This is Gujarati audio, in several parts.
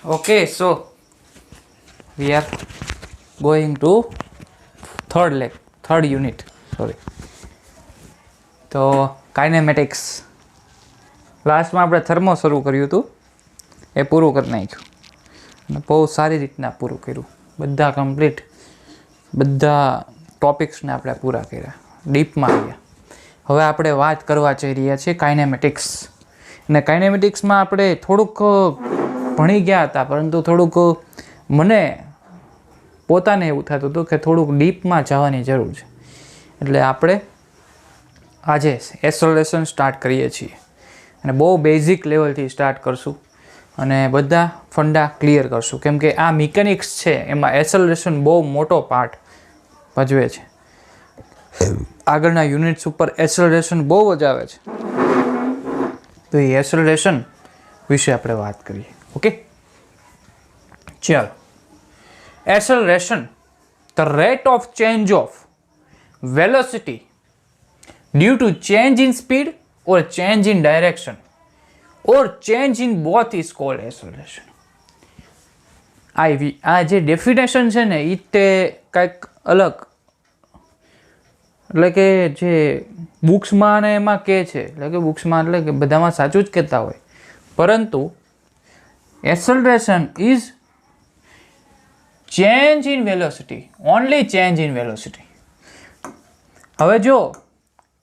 Okay, so we are going to third unit. Sorry. તો કાઇનેમેટિક્સ લાસ્ટમાં આપણે થર્મો શરૂ કર્યું હતું, એ પૂરું કરી નાખ્યું અને બહુ સારી રીતના પૂરું કર્યું. બધા કમ્પ્લીટ બધા ટોપિક્સને આપણે પૂરા કર્યા, ડીપમાં ગયા. હવે આપણે વાત કરવા જઈ રહ્યા છીએ કાઇનેમેટિક્સ. અને કાઇનેમેટિક્સમાં આપણે થોડુંક ભણી ગયા હતા, પરંતુ થોડુંક મને પોતાને એવું થતું હતું કે થોડુંક ડીપમાં જવાની જરૂર છે. એટલે આપણે આજે એસોલેશન સ્ટાર્ટ કરીએ છીએ અને બહુ બેઝિક લેવલથી સ્ટાર્ટ કરશું અને બધા ફંડા ક્લિયર કરશું, કેમ કે આ મિકેનિક્સ છે એમાં એસોલેશન બહુ મોટો પાર્ટ ભજવે છે. આગળના યુનિટ્સ ઉપર એસોલેશન બહુ જ આવે છે, તો એ એસોલેશન વિશે આપણે વાત કરીએ. ઓકે, ચાલો. Acceleration, the rate of change of velocity due to change in speed or change in direction or change in both is called acceleration. આ જે ડેફિનેશન છે ને એ તે કંઈક અલગ, એટલે કે જે બુક્સમાં ને એમાં કહે છે, એટલે કે બુક્સમાં એટલે કે બધામાં સાચું જ કહેતા હોય, પરંતુ acceleration is change in velocity, only change in velocity. હવે જો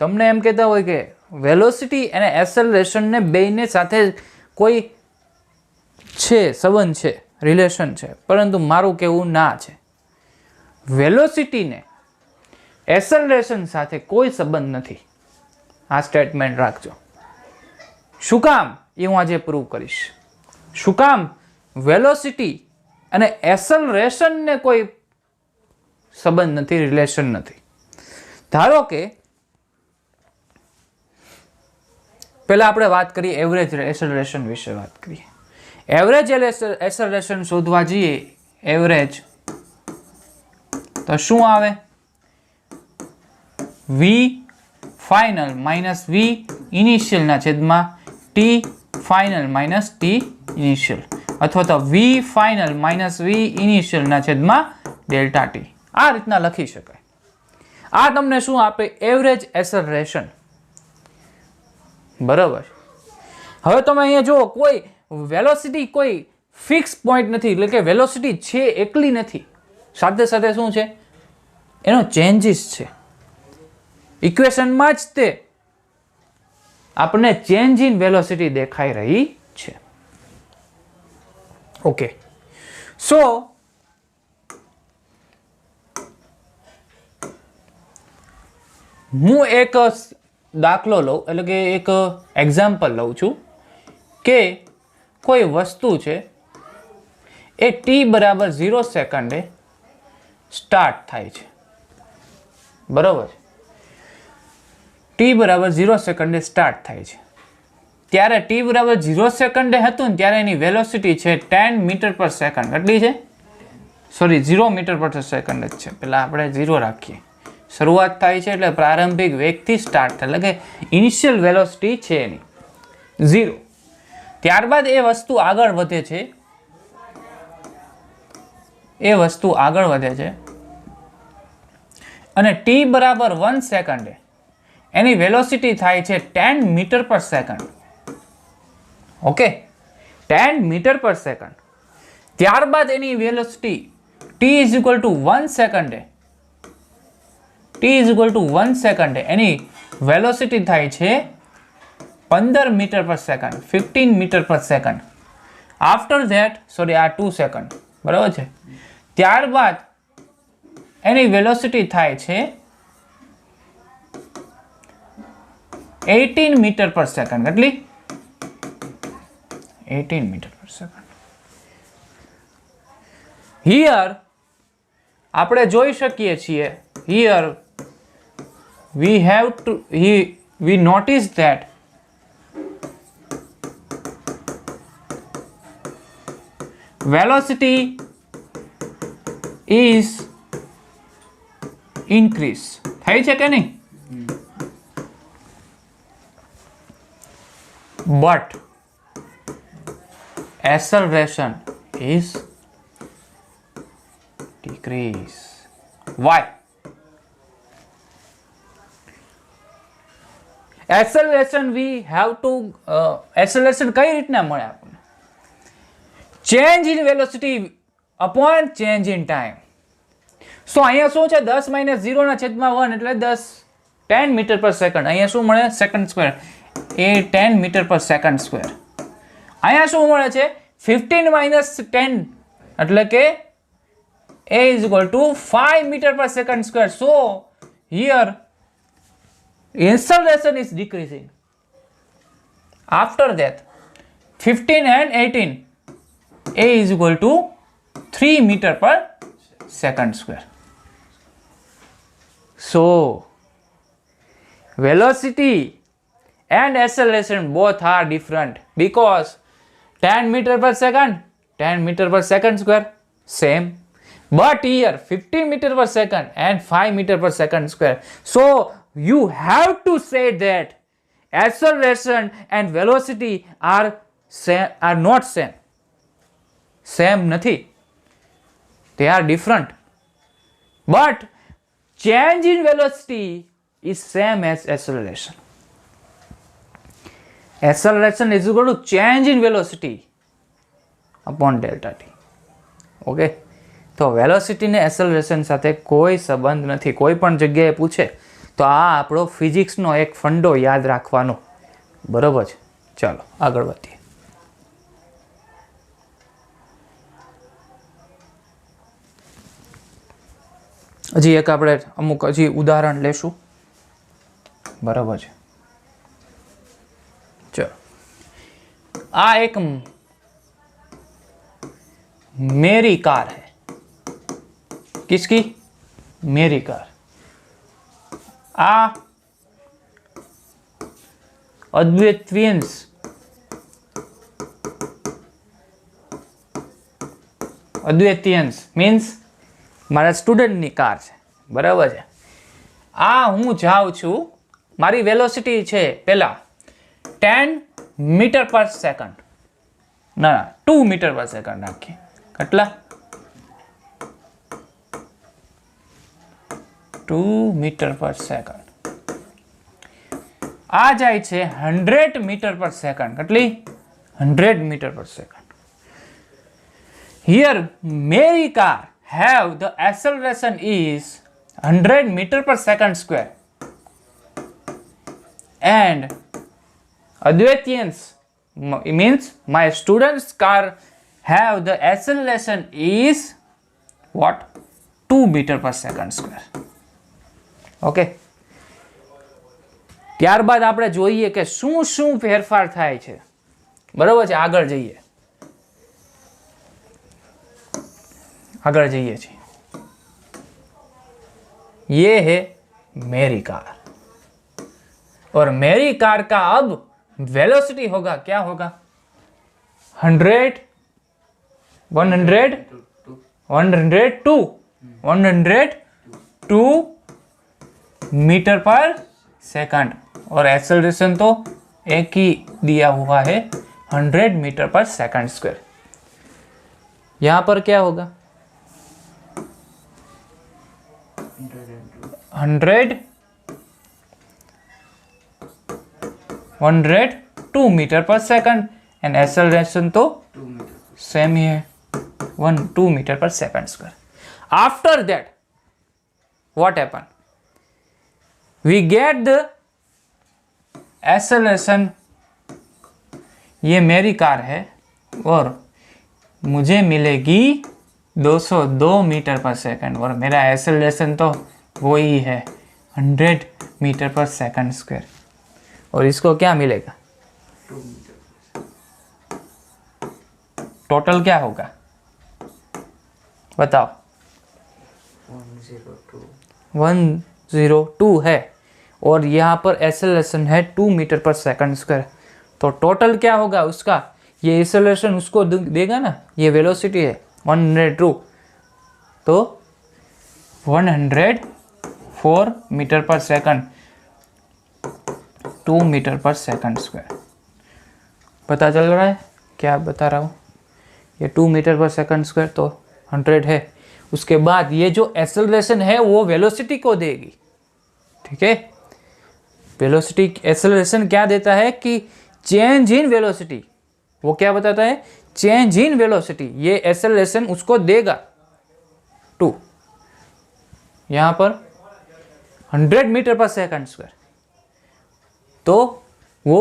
તમને એમ કહેતા હોય કે વેલોસિટી અને એસેલરેશનને બેયને સાથે કોઈ છે, સંબંધ છે, રિલેશન છે, પરંતુ મારું કહેવું ના છે. વેલોસિટીને એસેલરેશન સાથે કોઈ સંબંધ નથી. આ સ્ટેટમેન્ટ રાખજો. શું કામ એ હું આજે પ્રૂવ કરીશ. શું કામ વેલોસિટી અને એસેલરેશનને કોઈ સંબંધ નથી, રિલેશન નથી. ધારો કે પહેલાં આપણે વાત કરીએ એવરેજ એસેલરેશન વિશે વાત કરીએ. એવરેજ એસેલરેશન શોધવા જઈએ, એવરેજ તો શું આવે? વી ફાઇનલ માઇનસ વી ઇનિશિયલના છેદમાં T final minus T initial, અથવા તો વી ફાઇનલ માઇનસ વી ઇનિશિયલના છેદમાં ડેલ્ટા ટી. આ રીતના લખી શકાય. આ તમને શું આપે? Average acceleration. બરાબર. હવે તમે અહીંયા જુઓ, કોઈ વેલોસિટી કોઈ ફિક્સ પોઈન્ટ નથી, એટલે કે વેલોસિટી છે એકલી નથી, સાથે સાથે શું છે? એનો ચેન્જીસ છે. ઇક્વેશનમાં જ તે આપણને ચેન્જ ઇન વેલોસિટી દેખાઈ રહી છે. ઓકે, સો હું એક દાખલો લઉં, એટલે કે એક એક્ઝામ્પલ લઉં છું કે કોઈ વસ્તુ છે એ ટી બરાબર 0 સેકન્ડે સ્ટાર્ટ થાય છે. બરાબર. ટી બરાબર 0 સેકન્ડે સ્ટાર્ટ થાય છે. ત્યારે ટી બરાબર 0 સેકન્ડે હતું ને ત્યારે એની વેલોસિટી છે 10 મીટર પર સેકન્ડ. કેટલી છે? સોરી, 0 મીટર પર સેકન્ડ જ છે. પહેલાં આપણે 0 રાખીએ. શરૂઆત થાય છે એટલે પ્રારંભિક વેગથી સ્ટાર્ટ થાય, એટલે કે ઇનિશિયલ વેલોસિટી છે એની 0. ત્યારબાદ એ વસ્તુ આગળ વધે છે, અને ટી બરાબર 1 સેકન્ડે એની વેલોસિટી થાય છે 10 metre per second. Okay, 10 metre per second. ત્યારબાદ એની velocity t is equal to 1 સેકન્ડે એની વેલોસિટી થાય છે 15 metre per second, 15 metre per second. After that, sorry, આ 2 સેકન્ડ, બરાબર છે. ત્યારબાદ એની વેલોસિટી થાય છે 18 મીટર પર સેકન્ડ. કેટલી? 18 મીટર પર સેકન્ડ. હિયર આપણે જોઈ શકીએ છીએ, here we notice that velocity is increase. થઈ છે કે નહીં? But acceleration is decrease. Why? Acceleration we have to acceleration કઈ રીતના મળે આપણને? Change in velocity upon change in time. So અહીંયા શું છે 10 - 0 ના છેદમાં 1 એટલે 10 મીટર પર સેકન્ડ. અહીંયા શું મળે સેકન્ડ સ્ક્વેર એ 10 મીટર પર સેકન્ડ સ્ક્વેર. અહીંયા શું મળે છે 15 - 10 એટલે કે a is equal to 5 meter per second square. So here acceleration is decreasing. After that 15 and 18 a is equal to 3 meter per second square. So velocity and acceleration both are different because 10 meter per second 10 meter per second square same, but here 15 meter per second and 5 meter per second square. So you have to say that acceleration and velocity are not same. Same nathi. They are different. But change in velocity is same as acceleration. Acceleration is equal to change in velocity upon delta t. Okay. તો વેલોસિટી ને એસેલરેશન સાથે કોઈ સંબંધ નથી. કોઈ પણ જગ્યાએ પૂછે તો આ આપણો ફિઝિક્સનો એક ફંડો યાદ રાખવાનો. બરોબર છે. ચાલો આગળ વધીએ. હજી એક આપણે અમુક હજી ઉદાહરણ લેશું. બરાબર છે. ચલો આ એક मेरी कार है. किसकी? मेरी कार. आ अद्वैतियंस मीन्स मारा स्टूडेंटनी कार है. बराबर है. आ हूँ जाऊँ छू मारी वेलोसिटी है पहला 10 मीटर पर सेकंड ना 2 मीटर पर सेकंड नाखी કેટલા 2 मीटर पर सेकंड. आ जाए छे 100 मीटर पर सेकंड. કેટલી 100 मीटर पर सेकंड. Here मेरी car have the acceleration is 100 meter per second square and Advaityan's means my student's car have the acceleration is what 2 meter per second square. Okay. ત્યારબાદ આપણે જોઈએ કે શું શું ફેરફાર થાય છે. બરાબર છે. આગળ જઈએ છીએ. ये है मेरी कार और मेरी कार का अब वेलोसिटी होगा क्या होगा 102 मीटर पर सेकंड और एक्सेलरेशन तो एक ही दिया हुआ है 100 मीटर पर सेकंड स्क्वायर. यहां पर क्या होगा 102 metre per second and acceleration तो सेम ही है 2 metre per second square. After that what happen we get the acceleration. ये मेरी कार है और मुझे मिलेगी 202 मीटर पर सेकंड और मेरा एक्सेलरेशन तो वही है 100 मीटर पर सेकंड स्क्वायर. और इसको क्या मिलेगा टोटल क्या होगा बताओ 102 है और यहाँ पर एक्सेलरेशन है 2 मीटर पर सेकंड स्क्वायर. तो टोटल क्या होगा उसका ये एक्सेलरेशन उसको देगा ना. ये वेलोसिटी है 102 तो 104 metre per second 2 metre per second square. पता चल रहा है क्या बता रहा हूँ. ये 2 मीटर पर सेकंड स्क्वायर तो 100 है। उसके बाद ये जो एक्सेलरेशन है वो वेलोसिटी को देगी, ठीक है। वेलोसिटी एक्सेलरेशन क्या देता है कि चेंज इन वेलोसिटी, वो क्या बताता है, चेंज इन वेलोसिटी, ये एक्सेलरेशन उसको देगा 2, यहाँ पर 100 मीटर पर सेकंड स्क्वायर, तो वो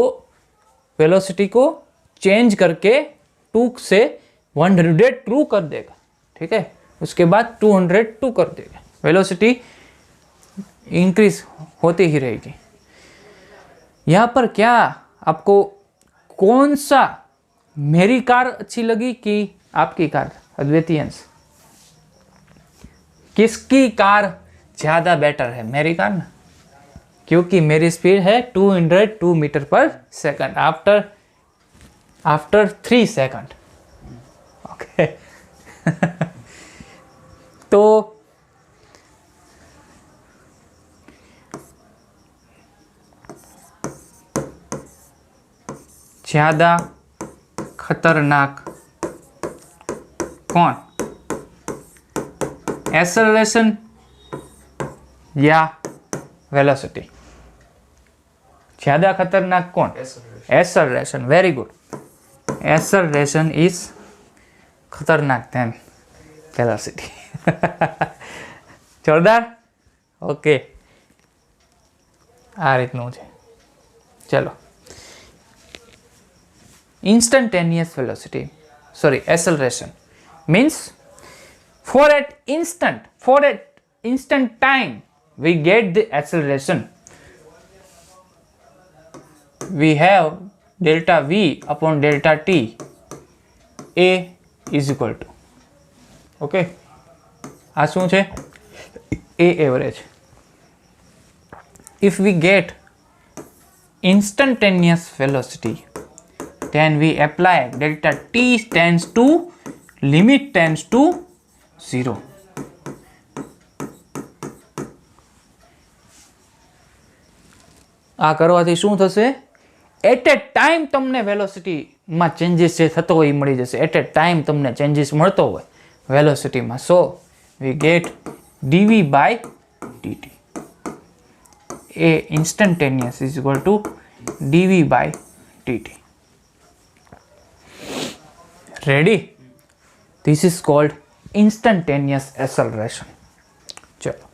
वेलोसिटी को चेंज करके 2 से 102 कर देगा, ठीक है। उसके बाद 202 कर देगा, वेलोसिटी इंक्रीज होती ही रहेगी। यहाँ पर क्या आपको कौन सा, मेरी कार अच्छी लगी कि आपकी कार, अद्वितीय अंश, किसकी कार ज़्यादा बेटर है? मेरी कार ना, क्योंकि मेरी स्पीड है 202 metre per second after 3 second, okay. तो ज़्यादा खतरनाक कौन, एक्सेलरेशन या वेलोसिटी? ज़्यादा खतरनाक कौन? Acceleration. Very good, acceleration is खतरनाक देन वेलोसिटी। જોરદાર, ઓકે, આ રીતનું છે। ચલો, instantaneous velocity, sorry, acceleration means for at instant time we get the acceleration, we have delta v upon delta t, a is equal to, okay, આ શું છે? a average. If we get instantaneous velocity, then we apply delta t tends to, limit tends to 0. આ કરવાથી શું થશે? એટ એ ટાઈમ તમને વેલોસિટીમાં ચેન્જીસ જે થતો હોય એ મળી જશે, એટ એ ટાઈમ તમને ચેન્જીસ મળતો હોય વેલોસિટીમાં. So we get dv by dt. A instantaneous is equal to dv by dt. Ready? This is called instantaneous acceleration. चलो,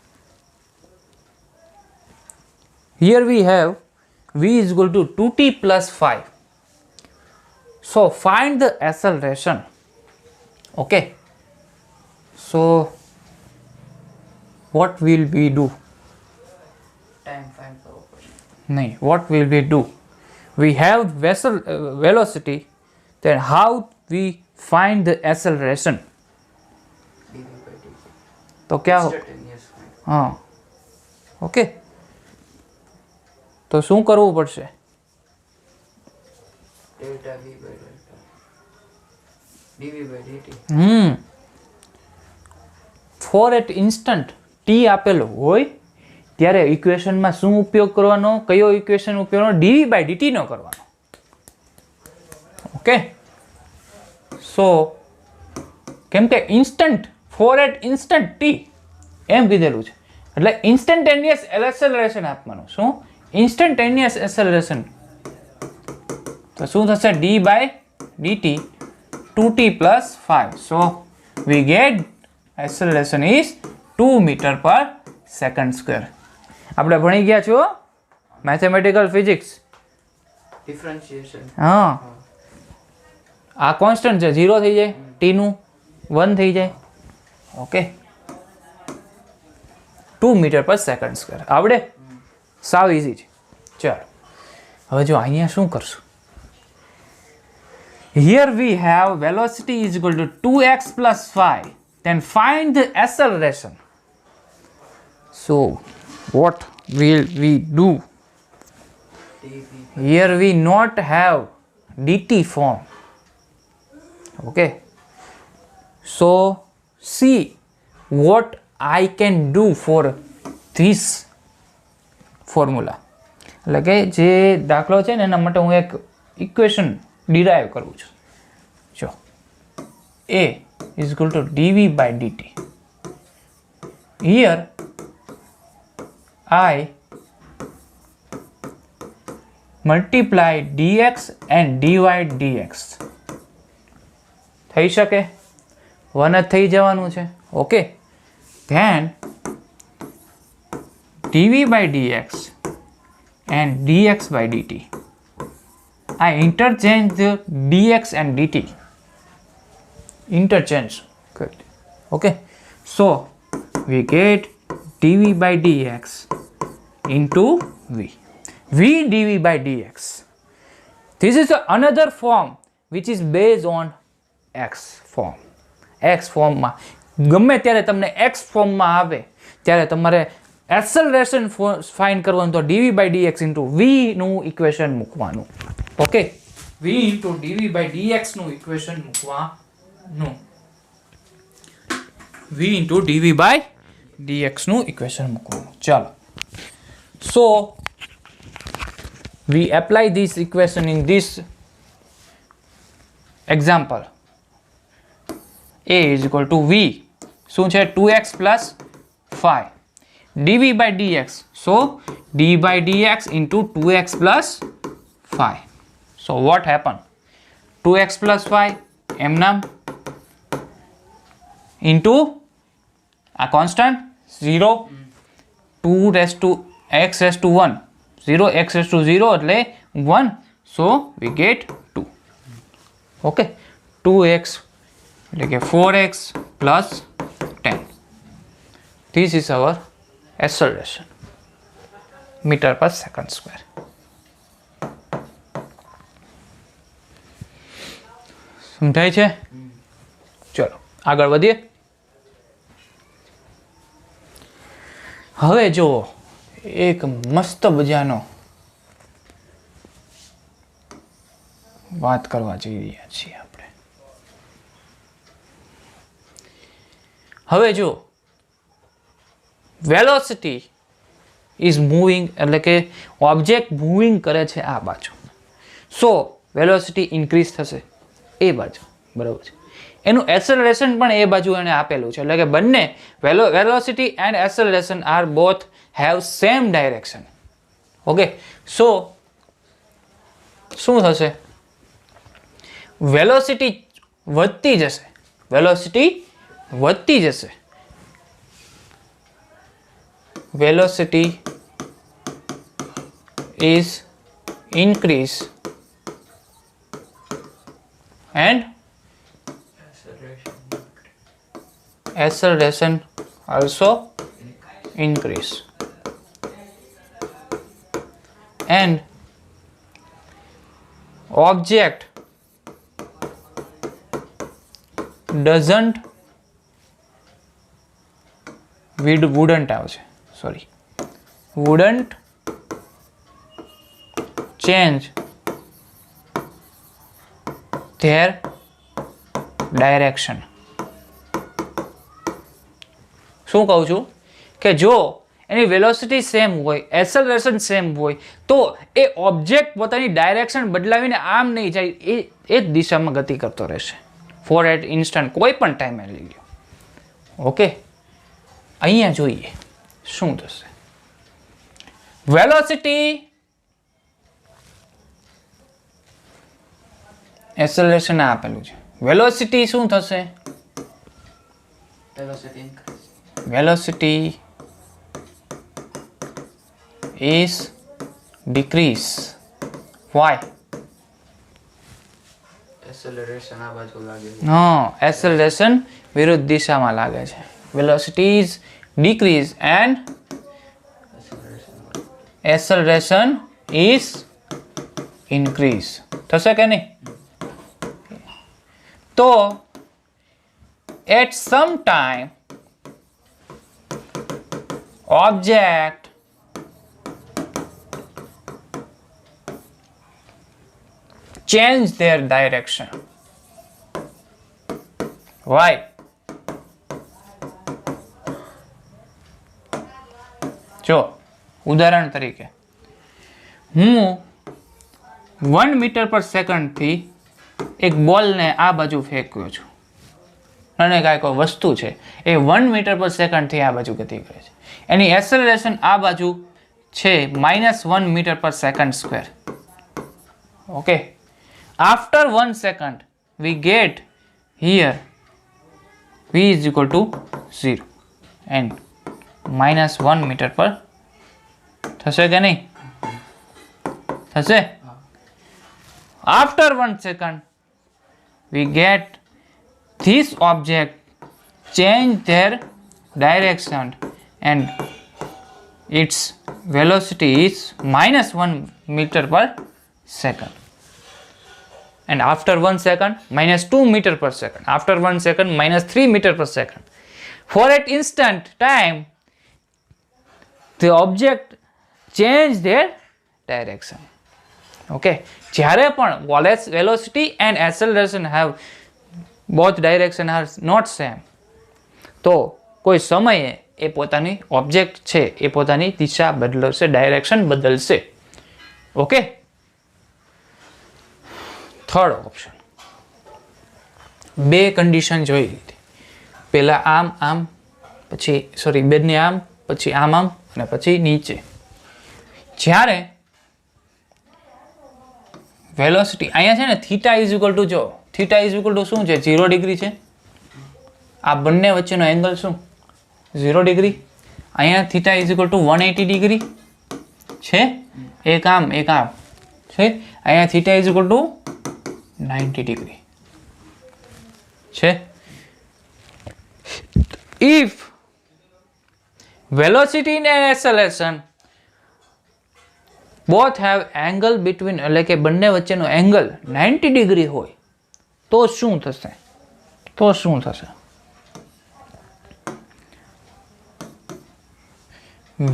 here we have v is equal to 2t plus 5. So find the acceleration. Okay, so what will we do? Time find करो પછી. नहीं, what will we do? We have velocity, then how we find the acceleration? dv by dt. तो क्या हो? Instantaneous find. हाँ, ओके, तो શું કરવું પડશે? Delta v by delta. dv by dt. For at instant T આપેલો હોય ત્યારે ઇક્વેશનમાં શું ઉપયોગ કરવાનો, કયો ઇક્વેશન ઉપયોગ કરવાનો? ડીવી બાય ડીટીનો કરવાનો, ઓકે. સો કેમ કે instant, for at instant T એમ કીધેલું છે, એટલે ઇન્સ્ટન્ટેનિયસ એક્સેલરેશન આપવાનું. શું? Instantaneous acceleration. તો શું થશે? D by DT 2t plus 5. So we get acceleration is 2 meter per second square. આપણે ભણી ગયા છો મેથેમેટિકલ ફિઝિક્સ. Differentiation. હા, આ કોન્સ્ટન્ટ છે, 0 થઈ જાય, t નું 1 થઈ જાય, okay. 2 metre per second square આવડે? સાવ ઇઝી છે. ચાલો, હવે જો અહીંયા શું કરશું? Here we have velocity is equal to 2x plus 5. Then find the acceleration. So what will we do? dv. Here we not have dt form. Okay. So see what I can do for this formula. એટલે કે જે દાખલો છે ને એના માટે હું એક ઇક્વેશન ડિરાઈવ કરું છું. જો A is equal to dv by dt. Here I multiply dx and divide dx. થઈ શકે? 1 જ થઈ જવાનું છે. Okay, then dv by dx and dx by dt. I interchange the dx and dt. Interchange. Good. Okay. So we get dv by dx into v. V dv by dx. This is another form which is based on x form. x ફોર્મમાં ગમે ત્યારે તમને x ફોર્મમાં આવે ત્યારે તમારે એક્સલરેશન ફાઇન્ડ કરવાનું, તો dv by dx into v નું ઇક્વેશન મૂકવાનું. Okay, v into dv by dx નું ઇક્વેશન મૂકવાનું. v into dv by dx નું ઇક્વેશન મૂકવાનું. ચાલો, so we apply this equation in this example. A is equal to v, શું છે? 2x plus 5 dv by dx. So d by dx into 2x plus 5. So what happened? 2x plus 5 એમનામ into a constant 0, 2 raised to x raised to 1, 0 x raised to 0 એટલે 1. So we get 2. Okay, 2x એટલે કે 4x plus 10. This is our acceleration meter per second square. સમજાય છે? ચલો આગળ વધીએ. હવે જો એક મસ્ત મજાનો વાત કરવા જઈ રહ્યા છીએ આપણે. હવે જો વેલોસિટી ઇઝ મૂવિંગ, એટલે કે ઓબ્જેક્ટ મૂવિંગ કરે છે આ બાજુ. સો વેલોસિટી ઇન્ક્રીઝ થશે એ બાજુ, બરાબર છે. એનું એક્સેલરેશન પણ એ બાજુ એને આપેલું છે, એટલે કે બંને velocity and acceleration are both have same direction. Okay, so શું થશે? વેલોસિટી વધતી જશે, વેલોસિટી વધતી જશે. Velocity is increase and acceleration also increase, and object doesn't wouldn't change their direction. શું કહું છું કે જો એની વેલોસિટી સેમ હોય, એક્સેલરેશન સેમ હોય, તો એ ઓબ્જેક્ટ પોતાની ડાયરેક્શન બદલાવીને આમ નહીં જાય, એ જ દિશામાં ગતિ કરતો રહેશે ફોર એટ ઇન્સ્ટન્ટ, કોઈ પણ ટાઈમે લઈ લો. ઓકે, અહીંયા જોઈએ શું થશે. વેલોસિટી એક્સેલરેશન આપેલું છે. વેલોસિટી શું થશે? Velocity is decrease. Why? Acceleration આ બાજુ લાગે છે. No, acceleration વિરુદ્ધ દિશામાં લાગે છે. Velocity is decrease and acceleration is increase. થશે કે નહીં? તો at some time object change their direction. Why? જો ઉદાહરણ તરીકે હું 1 મીટર પર સેકન્ડથી એક બોલને આ બાજુ ફેંક્યો છું, અને કાંઈ કોઈ વસ્તુ છે એ 1 મીટર પર સેકન્ડથી આ બાજુ ગતિ કરે છે, એની એસેલરેશન આ બાજુ છે -1 metre per second square. Okay, after 1 second we get here v is equal to 0 and -1 metre per થશે કે નહીં? થશે. After 1 second we get this object change their direction and its velocity is -1 meter per second. And after 1 second -2 meter per second. After 1 second -3 meter per second. For at instant time the object change their direction. Okay, જ્યારે પણ velocity and acceleration have both direction are not same, તો કોઈ સમયે એ પોતાની ઓબ્જેક્ટ છે એ પોતાની દિશા બદલશે, ડાયરેક્શન બદલશે. ઓકે, થર્ડ ઓપ્શન, બે કન્ડિશન જોઈ લીધી. પહેલા આમ પછી બેને આમ, પછી આમ અને પછી નીચે. જ્યારે વેલોસિટી અહીંયા છે ને થીટા ઇઝ ઇક્વલ ટુ, જો થીટા ઇઝ ઇક્વલ ટુ શું છે? 0 ડિગ્રી છે. આ બંને વચ્ચેનો એંગલ શું? 0 ડિગ્રી. અહીંયા theta is equal to 180 degree છે. એક આમ છે. અહીંયા theta is equal to 90 degree છે. If velocity and acceleration both have angle between, એટલે કે બંને વચ્ચેનો એંગલ 90 ડિગ્રી હોય તો શું થશે?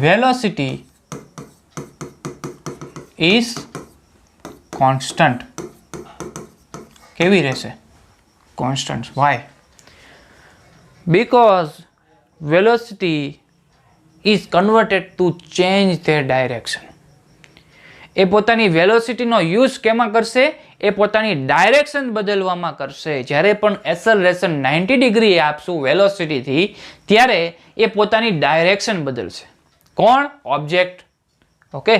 velocity is constant. કેવી રહેશે? constant. Why? Because velocity is converted to change their direction. એ પોતાની વેલોસિટીનો યુઝ કેમાં કરશે? એ પોતાની ડાયરેક્શન બદલવામાં કરશે. જ્યારે પણ એસેલરેશન 90 ડિગ્રી આપશું વેલોસિટીથી, ત્યારે એ પોતાની ડાયરેક્શન બદલશે. કોણ? ઓબ્જેક્ટ. ઓકે,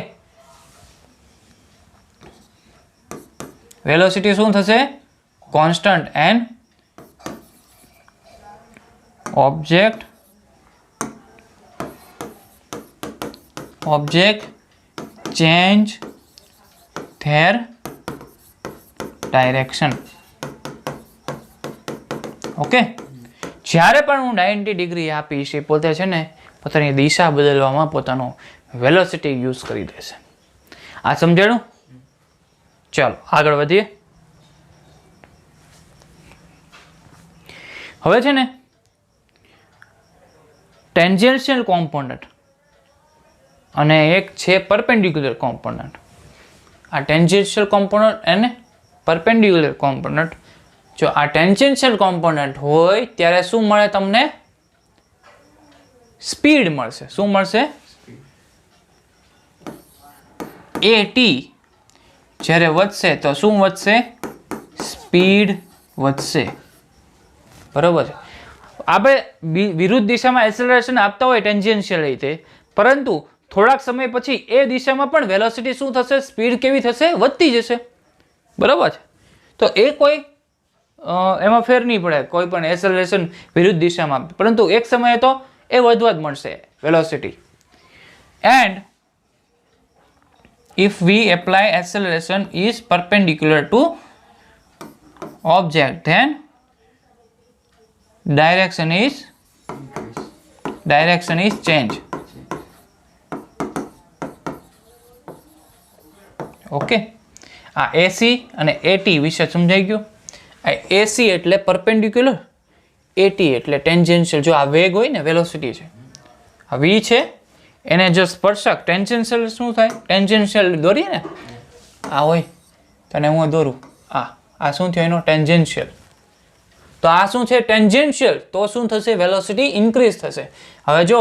વેલોસિટી શું થશે? Constant and object change their direction. Okay, જ્યારે પણ હું 90 ડિગ્રી આપીશ એ પોતે છે ને પોતાની દિશા બદલવામાં પોતાનો વેલોસિટી યુઝ કરી દેશે. આ સમજાણું? ચાલો આગળ વધીએ. હવે છે ને ટેન્જેન્શિયલ કોમ્પોનન્ટ અને એક છે પરપેન્ડિક્યુલર કોમ્પોનન્ટ. આ ટેન્જેન્શિયલ કોમ્પોનન્ટ અને પરપેન્ડિક્યુલર કોમ્પોનન્ટ. જો આ ટેન્જેન્શિયલ કોમ્પોનન્ટ હોય ત્યારે શું મળે તમને? સ્પીડ મળશે. શું મળશે? at જ્યારે વધશે તો શું વધશે? સ્પીડ વધશે. બરોબર છે. આપણે વિરુદ્ધ દિશામાં એક્સેલરેશન આપતા હોય ટેન્જેન્શિયલ રીતે, પરંતુ થોડાક સમય પછી એ દિશામાં પણ વેલોસિટી શું થશે? સ્પીડ કેવી થશે? વધતી જશે. બરોબર છે. તો એ કોઈ એમાં ફેર નહીં પડે કોઈ પણ એક્સેલરેશન વિરુદ્ધ દિશામાં, પરંતુ એક સમયે તો એ વધવા જ મળશે velocity. And if we apply acceleration is perpendicular to object, then direction is change. Okay, આ AC અને AT વિશે સમજાઈ ગયું. આ AC એટલે પરપેન્ડિક્યુલર, AT એટલે ટેન્જેન્શિયલ. જો આ વેગ હોય ને, વેલોસિટી છે, આ V છે, એને જો સ્પર્શક ટેન્જેન્શિયલ શું થાય? ટેન્જેન્શિયલ દોરીએ ને, આ હોય તને હું દોરું, આ શું થયું? એનો ટેન્જેન્શિયલ. તો આ શું છે? ટેન્જેન્શિયલ. તો શું થશે? વેલોસિટી ઇન્ક્રીઝ થશે. હવે જો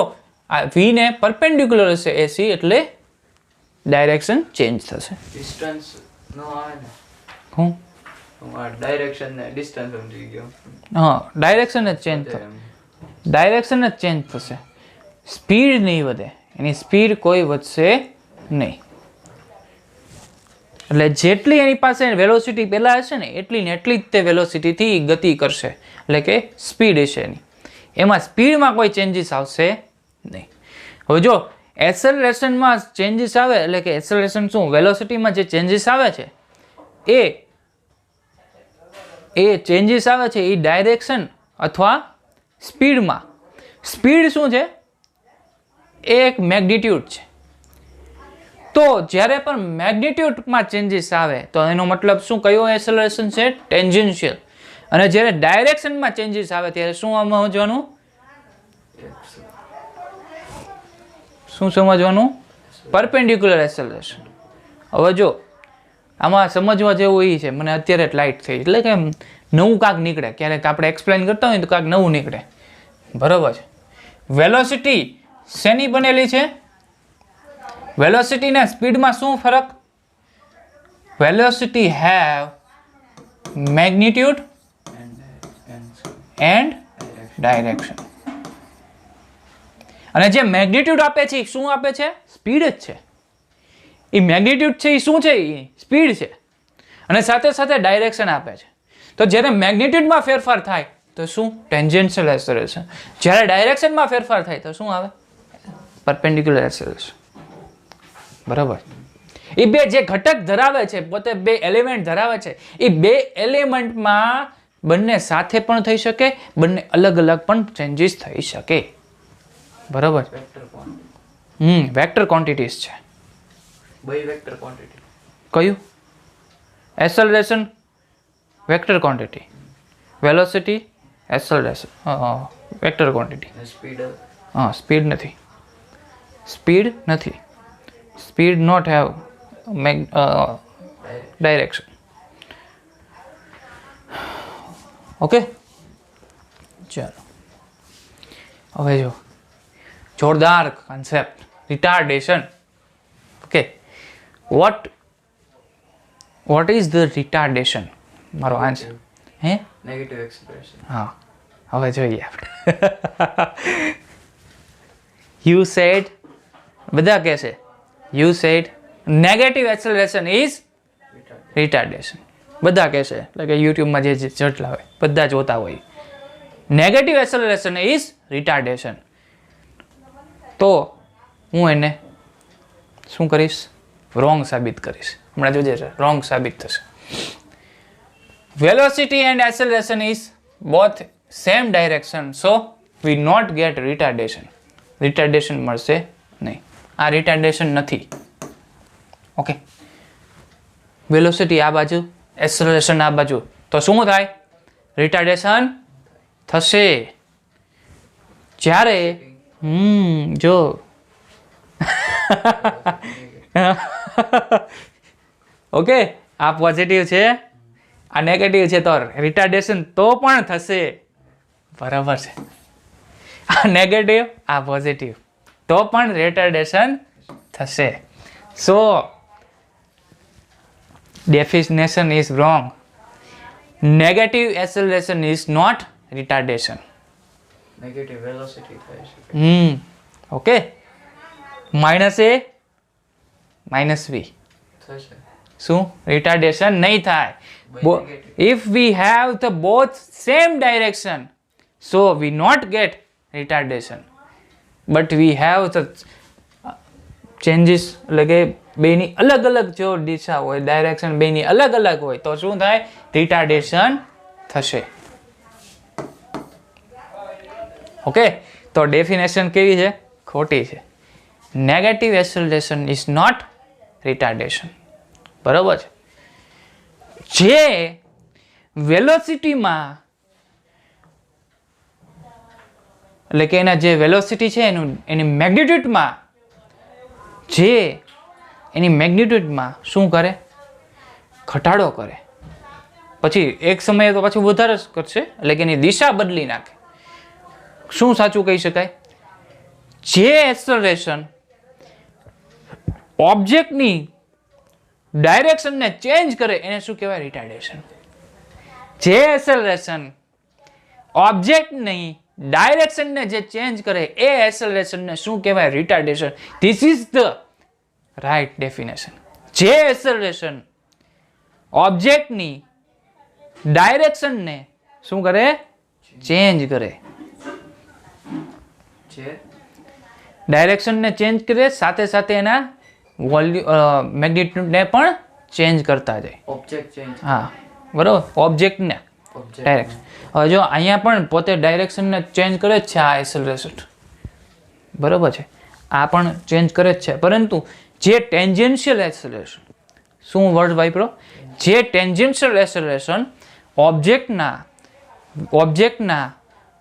આ V ને પરપેન્ડિક્યુલર હશે AC, એટલે ડાયરેક્શન ચેન્જ થશે. ડિસ્ટન્સ નો આવે ને, હું હું આ ડાયરેક્શન ને ડિસ્ટન્સ સમજી ગયો. હા, ડાયરેક્શન જ ચેન્જ થશે. ડાયરેક્શન જ ચેન્જ થશે, સ્પીડ નહીં વધે, એની સ્પીડ કોઈ વધશે નહીં. એટલે જેટલી એની પાસે વેલોસિટી પહેલાં હશે ને એટલી ને એટલી જ તે વેલોસિટીથી ગતિ કરશે, એટલે કે સ્પીડ હશે એની. એમાં સ્પીડમાં કોઈ ચેન્જીસ આવશે નહીં. હવે જો એક્સેલરેશનમાં ચેન્જીસ આવે, એટલે કે એક્સેલરેશન શું, વેલોસિટીમાં જે ચેન્જીસ આવે છે એ ચેન્જીસ આવે છે એ ડાયરેક્શન અથવા સ્પીડમાં. સ્પીડ શું છે, એ એક મેગ્નિટ્યુડ છે. તો જ્યારે પણ મેગ્નિટ્યુડમાં ચેન્જીસ આવે તો એનો મતલબ શું, કયો એક્સેલરેશન છે, ટેન્જન્શિયલ. અને જ્યારે ડાયરેક્શનમાં ચેન્જીસ આવે ત્યારે શું સમજવાનું, પરપેન્ડિક્યુલર એક્સેલરેશન. હવે જો આમાં સમજવા જેવું એ છે, મને અત્યારે જ લાઇટ થઈ, એટલે કે નવું કાંક નીકળે, ક્યારેક આપણે એક્સપ્લેન કરતા હોય તો કાંક નવું નીકળે, બરાબર છે. વેલોસિટી શેની બનેલી છે, વેલોસિટી ને સ્પીડમાં શું ફરક, velocity have magnitude and direction. અને જે મેગ્નિટ્યુડ આપે છે એ શું આપે છે, સ્પીડ જ છે. એ મેગ્નિટ્યુડ છે એ શું છે, એ સ્પીડ છે. અને સાથે સાથે ડાયરેક્શન આપે છે. તો જ્યારે મેગ્નિટ્યુડમાં ફેરફાર થાય તો શું, ટેન્જન્શિયલ એક્સેલરેશન. જ્યારે ડાયરેક્શનમાં ફેરફાર થાય તો શું આવે, પરપેન્ડિક્યુલર એક્સેલરેશન. બરાબર. એ બે જે ઘટક ધરાવે છે, પોતે બે એલિમેન્ટ ધરાવે છે, એ બે એલિમેન્ટમાં બંને સાથે પણ થઈ શકે, બંને અલગ અલગ પણ ચેન્જીસ થઈ શકે. બરાબર. વેક્ટર ક્વોન્ટિટીઝ છે. બે વેક્ટર ક્વોન્ટિટી. કયું, acceleration vector quantity, velocity acceleration vector quantity. Speed, હા, સ્પીડ નથી, સ્પીડ નથી, speed not have direction. Okay, ચાલો હવે જો જોરદાર concept, retardation. Okay, what is the retardation? મારો આન્સર હે, નેગેટિવ એક્સેલરેશન. હા, હવે જોઈએ આપણે. યુ સેડ, બધા કહેશે you said negative acceleration is retardation. બધા કહેશે, એટલે કે યુટ્યુબમાં જે જેટલા હોય બધા જોતા હોય, નેગેટિવ એક્સેલરેશન ઇઝ રિટાર્ડેશન. તો હું એને શું કરીશ, રોંગ સાબિત કરીશ. હમણાં જોજે, રોંગ સાબિત થશે. Velocity and acceleration is both same direction, so we not get retardation. Retardation મળશે નહીં. આ રિટાર્ડેશન નથી. ઓકે, વેલોસિટી આ બાજુ, એક્સેલરેશન આ બાજુ, તો શું થાય, રિટાર્ડેશન થશે. જ્યારે જો ઓકે, આ પોઝિટિવ છે, આ નેગેટિવ છે, તો રિટાર્ડેશન તો પણ થશે. બરાબર છે. આ નેગેટિવ, આ પોઝિટિવ, તો પણ રિટાર્ડેશન થશે. સો definition is wrong. Negative acceleration is not retardation. Negative velocity થાય છે. ઓકે, માઇનસ એ માઇનસ વી થશે. શું, રિટાર્ડેશન નહીં થાય. If we have the both same direction, so we not get retardation, but we have the changes, એટલે કે બેની અલગ અલગ જો દિશા હોય, ડાયરેક્શન બેની અલગ અલગ હોય, તો શું થાય, રિટાર્ડેશન થશે. ઓકે, તો ડેફિનેશન કેવી છે, ખોટી છે. Negative acceleration is not retardation. બરાબર છે. જે વેલોસિટીમાં, એટલે કે એના જે વેલોસિટી છે એની મેગ્નિટ્યુડમાં, જે એની મેગ્નિટ્યુડમાં શું કરે, ઘટાડો કરે, પછી એક સમયે તો પાછું વધારે જ કરશે, એટલે કે એની દિશા બદલી નાખે. શું સાચું કહી શકાય, જે એક્સેલરેશન ઓબ્જેક્ટની ડાયરેક્શનને ચેન્જ કરે એને શું કહેવાય, રિટાર્ડેશન. જે એસેલરેશન ઓબ્જેક્ટની ડાયરેક્શનને જે ચેન્જ કરે એ એસેલરેશનને શું કહેવાય? Retardation. This is the right definition. જે એસેલરેશન ઓબ્જેક્ટની ડાયરેક્શનને શું કરે? ચેન્જ કરે. ડાયરેક્શનને ચેન્જ કરે, સાથે સાથે એના મેગ્નિટ્યુડને પણ ચેન્જ કરતા જાય. Object change. હા, બરોબર. ઓબ્જેક્ટને ડાયરેક્શન. હવે જો અહીંયા પણ પોતે ડાયરેક્શનને ચેન્જ કરે જ છે આ એસેલરેશન, બરોબર છે. આ પણ ચેન્જ કરે જ છે, પરંતુ જે ટેન્જન્શિયલ એસેલરેશન, શું વર્ડ વાપરો? જે ટેન્જન્શિયલ એસેલરેશન ઓબ્જેક્ટના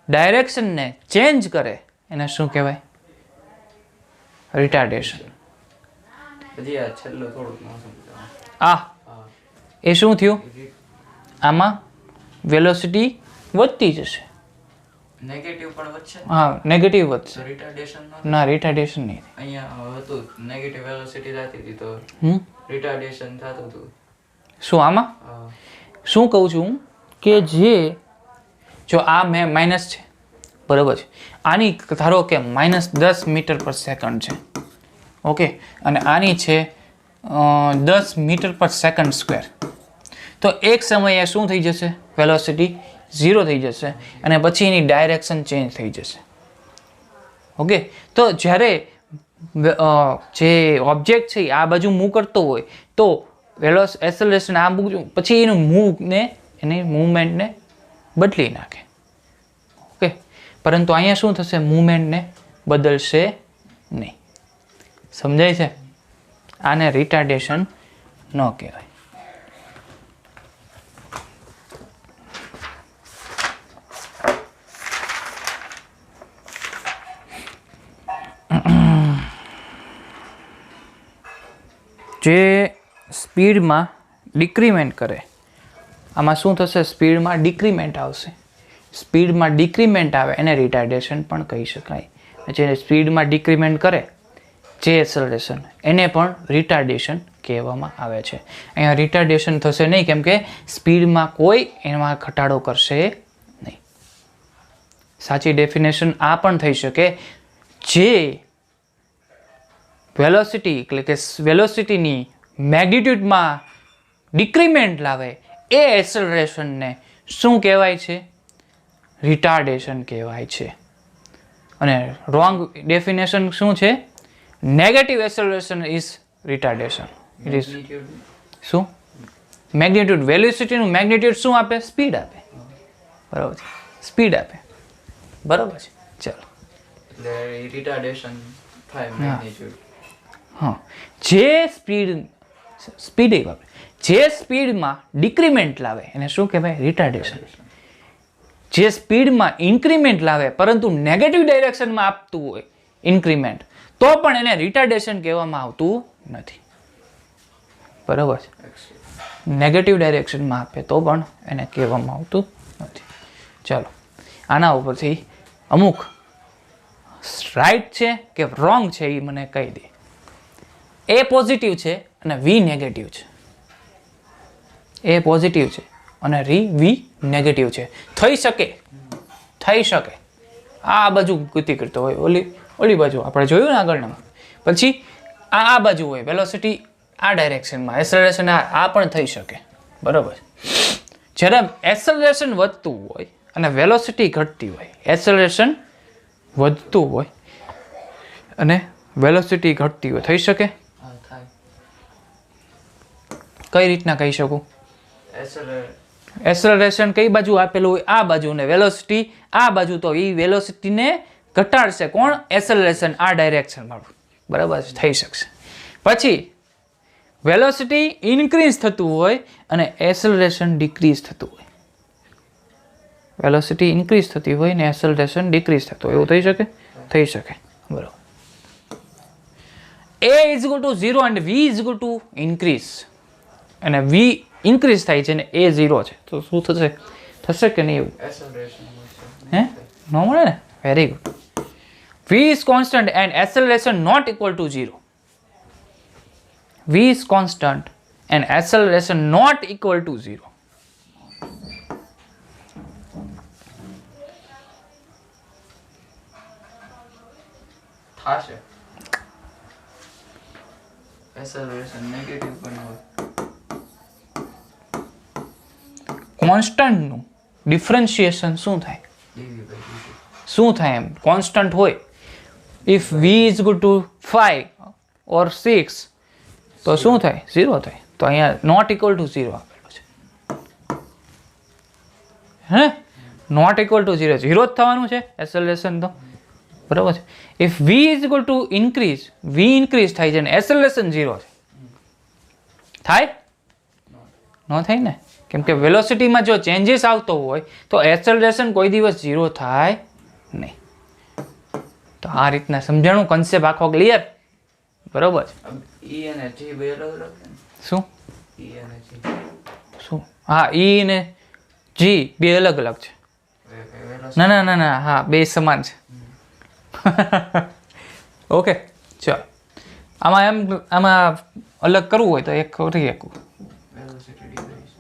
ડાયરેક્શનને ચેન્જ કરે એને શું કહેવાય? રિટાર્ડેશન. હજી આ છેલ્લું થોડુંક ન સમજાવો. આ એ શું થયું? આમાં વેલોસિટી વધતી જશે. નેગેટિવ પણ વધશે. હા, નેગેટિવ વધશે. રિટાર્ડેશન ના, રિટાર્ડેશન નહીં. અહીંયા હતું નેગેટિવ વેલોસિટી થતી હતી તો રિટાર્ડેશન થતું હતું. શું આમાં? શું કહું છું કે જો આ મેં માઇનસ છે, બરાબર છે, આની ધારો કે -10 મીટર પર સેકન્ડ છે, ઓકે, અને આની છે 10 મીટર પર સેકન્ડ સ્ક્વેર, તો એક સમયે શું થઈ જશે? વેલોસિટી 0 થઈ જશે અને પછી એની ડાયરેક્શન ચેન્જ થઈ જશે. ઓકે, તો જ્યારે જે ઓબ્જેક્ટ છે આ બાજુ મૂવ કરતો હોય તો એસેલરેશન આ પછી એનું એની મૂવમેન્ટને બદલી નાખે. ઓકે, પરંતુ અહીંયા શું થશે? મૂવમેન્ટને બદલશે નહીં. સમજાય છે? આને રિટાર્ડેશન ન કહેવાય. જે સ્પીડમાં ડિક્રીમેન્ટ કરે, આમાં શું થશે? સ્પીડમાં ડિક્રીમેન્ટ આવશે. સ્પીડમાં ડિક્રીમેન્ટ આવે એને રિટાર્ડેશન પણ કહી શકાય. જે સ્પીડમાં ડિક્રીમેન્ટ કરે જે એસેલરેશન, એને પણ રિટાર્ડેશન કહેવામાં આવે છે. અહીંયા રિટાર્ડેશન થશે નહીં, કેમ કે સ્પીડમાં કોઈ એમાં ઘટાડો કરશે નહીં. સાચી ડેફિનેશન આ પણ થઈ શકે, જે વેલોસિટી એટલે કે વેલોસિટીની મેગ્નિટ્યુડમાં ડિક્રીમેન્ટ લાવે એ એસેલરેશનને શું કહેવાય છે? રિટાર્ડેશન કહેવાય છે. અને રોંગ ડેફિનેશન શું છે? Negative acceleration is retardation. It is શું? મેગ્નિટ્યુડ. વેલોસિટીનું મેગ્નિટ્યુડ શું આપે? સ્પીડ આપે. બરાબર છે, સ્પીડ આપે. બરાબર છે. ચાલો, એટલે રિટાર્ડેશન થાય મેગ્નિટ્યુડ. હા, જે સ્પીડમાં ડિક્રીમેન્ટ લાવે એને શું કહેવાય? રિટાર્ડેશન. જે સ્પીડમાં ઇન્ક્રીમેન્ટ લાવે પરંતુ નેગેટિવ ડાયરેક્શનમાં આપતું હોય ઇન્ક્રીમેન્ટ, તો પણ એને રિટાર્ડેશન કહેવામાં આવતું નથી. બરાબર છે? નેગેટિવ ડાયરેક્શનમાં આપે તો પણ એને કહેવામાં આવતું નથી. ચાલો, આના ઉપરથી અમુક રાઈટ છે કે રોંગ છે એ મને કહી દે. એ પોઝિટિવ છે અને વી નેગેટિવ છે. એ પોઝિટિવ છે અને વી નેગેટિવ છે. થઈ શકે આ બાજુ ગતિ કરતો હોય, ઓલી બાજુ આપણે જોયું ને આગળનામાં. પછી આ બાજુ હોય વેલોસિટી આ ડાયરેક્શનમાં, એસેલરેશન આ પણ થઈ શકે. બરાબર. જ્યારે એસેલરેશન વધતું હોય અને વેલોસિટી ઘટતી હોય, એસેલરેશન વધતું હોય અને વેલોસિટી ઘટતી હોય, થઈ શકે? કઈ રીતના કહી શકું? એસેલરેશન કઈ બાજુ આપેલું હોય? આ બાજુ, ને વેલોસિટી આ બાજુ, તો એ વેલોસિટીને ઘટાડશે કોણ? એસેલરેશન આ ડાયરેક્શનમાં. બરાબર છે, થઈ શકશે. પછી વેલોસિટી ઇન્ક્રીઝ થતું હોય અને એસેલરેશન ડિક્રીઝ થતું હોય. વેલોસિટી ઇન્ક્રીઝ થતી હોય ને એસેલરેશન ડિક્રીઝ થતું હોય, એવું થઈ શકે? થઈ શકે. બરાબર. A is equal to 0 and V is equal to increase, અને V ઇન્ક્રીઝ થાય છે ને A 0 છે, તો શું થશે? થશે કે નહીં? એવું હે ન મળે ને? Very good. V is constant and acceleration not equal to 0. V is constant and acceleration not equal to 0. આ છે એસેલરેશન નેગેટિવ પણ હોય. કોન્સ્ટન્ટનું ડિફરન્શિએશન શું થાય? dv/dt. શું થાય એમ? કોન્સ્ટન્ટ હોય, if v is equal to 5 ઓર 6 તો શું થાય? 0 થાય. તો અહીંયા નોટ ઇક્વલ ટુ 0 આપેલો છે, હે? નોટ ઇક્વલ ટુ 0, 0 જ થવાનું છે એસેલરેશન તો, બરાબર છે. If v is equal two increase, v increase થાય છે ને એસેલરેશન 0 છે, થાય? ન થાય ને, કેમ કે વેલોસિટીમાં જો ચેન્જીસ આવતો હોય તો એસેલરેશન કોઈ દિવસ 0 થાય નહીં. તો આ રીતના સમજાણું, કન્સેપ્ટ આખો ક્લિયર, બરોબર છે. E અને g બે અલગ અલગ છે ને? શું E અને g શું? હા, ઈ ને જી બે અલગ અલગ છે. velocity ના ના ના ના, હા બે સમાન છે. ઓકે, ચાલો આમાં આમાં અલગ કરવું હોય તો એક કરી શકું, velocity decrease.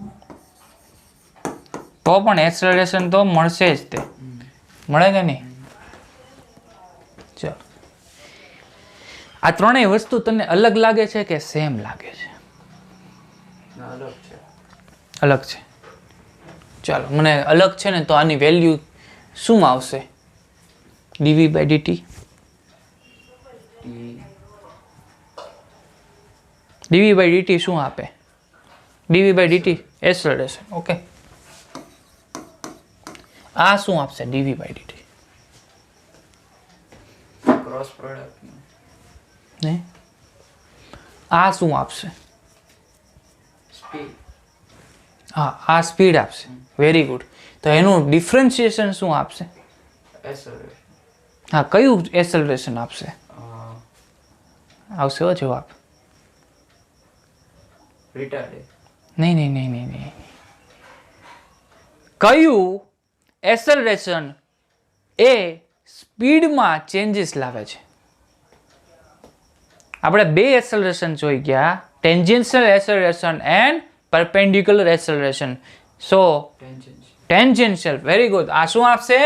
તો પણ એક્સેલરેશન તો મળશે જ, તે મળે કે નહીં? ચાલો, આ ત્રણેય વસ્તુ તને અલગ લાગે છે કે સેમ લાગે છે? ના, અલગ છે. અલગ છે. ચાલો, મને અલગ છે ને તો આની વેલ્યુ શું આવશે? dv/dt. dv/dt શું આપે? dv/dt acceleration. ઓકે, આ શું આપશે? dv/dt ક્રોસ પ્રોડક્ટ ને આ શું આપશે? સ્પીડ. હા, આ સ્પીડ આપશે. Very good. તો એનું ડિફરન્શિએશન શું આપશે? એસેલરેશન. હા, કયું એક્સેલરેશન આપશે? આવશે હો જવાબ. રિટાર્ડે. નહીં નહીં નહીં નહીં નહીં, કયું એક્સેલરેશન એ સ્પીડમાં ચેન્જીસ લાવે છે? આપણે બે એક્સેલરેશન જોઈ ગયા, tangential acceleration and perpendicular acceleration. So tangential, very good. આ શું આપશે?